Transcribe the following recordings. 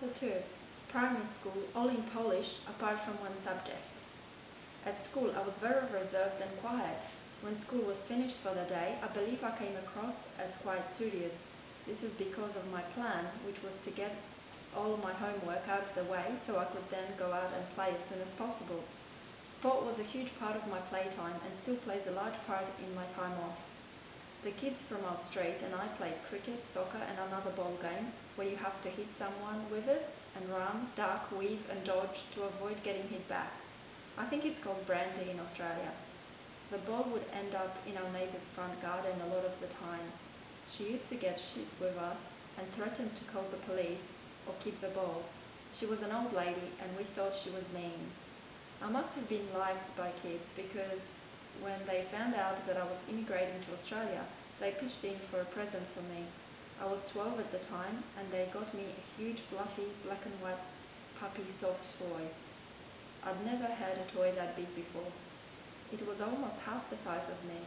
So two, primary school, all in Polish, apart from one subject. At school, I was very reserved and quiet. When school was finished for the day, I believe I came across as quite studious. This is because of my plan, which was to get all my homework out of the way so I could then go out and play as soon as possible. Sport was a huge part of my playtime and still plays a large part in my time off. The kids from our street and I played cricket, soccer and another ball game where you have to hit someone with it and run, duck, weave and dodge to avoid getting hit back. I think it's called brandy in Australia. The ball would end up in our neighbour's front garden a lot of the time. She used to get shit with us and threatened to call the police or keep the ball. She was an old lady and we thought she was mean. I must have been liked by kids because when they found out that I was immigrating to Australia, they pitched in for a present for me. I was 12 at the time and they got me a huge fluffy black and white puppy soft toy. I'd never had a toy that big before. It was almost half the size of me.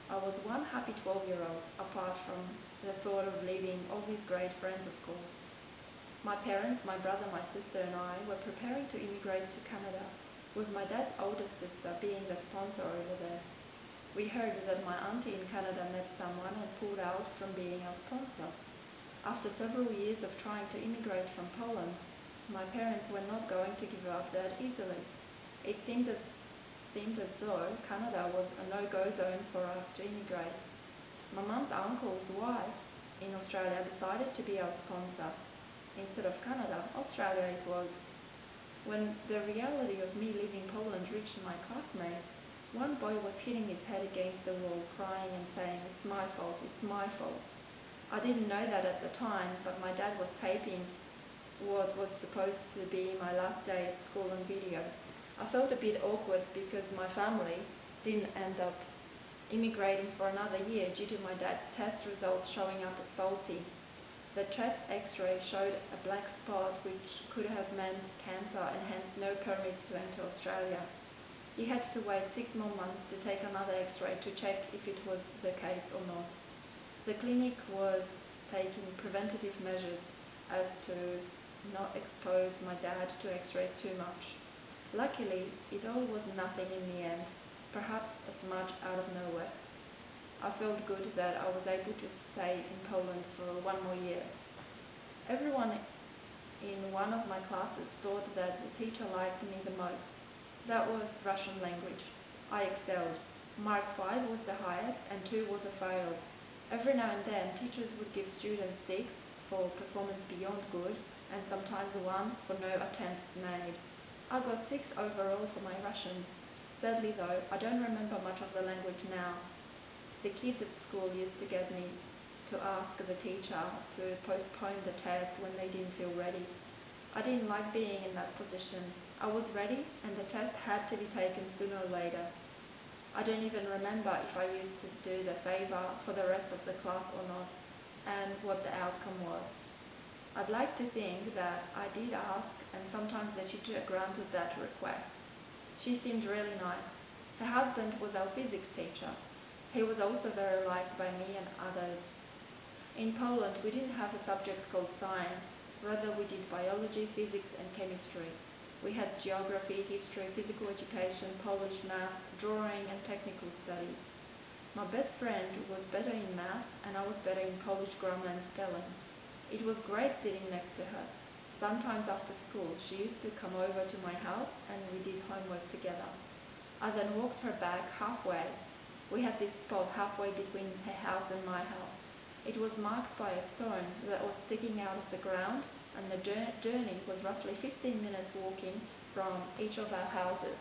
I was one happy 12-year-old, apart from the thought of leaving all these great friends, of course. My parents, my brother, my sister and I were preparing to immigrate to Canada, with my dad's oldest sister being the sponsor over there. We heard that my auntie in Canada met someone and pulled out from being our sponsor. After several years of trying to immigrate from Poland, my parents were not going to give up that easily. It seemed as though Canada was a no-go zone for us to immigrate. My mum's uncle's wife in Australia decided to be our sponsor. Instead of Canada, Australia it was. When the reality of me leaving Poland reached my classmates, one boy was hitting his head against the wall, crying and saying, "It's my fault, it's my fault." I didn't know that at the time, but my dad was taping what was supposed to be my last day at school on video. I felt a bit awkward because my family didn't end up immigrating for another year due to my dad's test results showing up as faulty. The chest x-ray showed a black spot which could have meant cancer and hence no permit to enter Australia. He had to wait 6 more months to take another x-ray to check if it was the case or not. The clinic was taking preventative measures as to not expose my dad to x-rays too much. Luckily, it all was nothing in the end, perhaps a smudge out of nowhere. I felt good that I was able to stay in Poland for 1 more year. Everyone in one of my classes thought that the teacher liked me the most. That was Russian language. I excelled. Mark 5 was the highest and 2 was a fail. Every now and then, teachers would give students 6 for performance beyond good and sometimes 1 for no attempts made. I got 6 overall for my Russian. Sadly though, I don't remember much of the language now. The kids at school used to get me to ask the teacher to postpone the test when they didn't feel ready. I didn't like being in that position. I was ready and the test had to be taken sooner or later. I don't even remember if I used to do the favour for the rest of the class or not, and what the outcome was. I'd like to think that I did ask and sometimes the teacher granted that request. She seemed really nice. Her husband was our physics teacher. He was also very liked by me and others. In Poland, we didn't have a subject called science. Rather, we did biology, physics and chemistry. We had geography, history, physical education, Polish math, drawing and technical studies. My best friend was better in math and I was better in Polish grammar and spelling. It was great sitting next to her. Sometimes after school, she used to come over to my house and we did homework together. I then walked her back halfway. We had this spot halfway between her house and my house. It was marked by a stone that was sticking out of the ground, and the journey was roughly 15 minutes walking from each of our houses.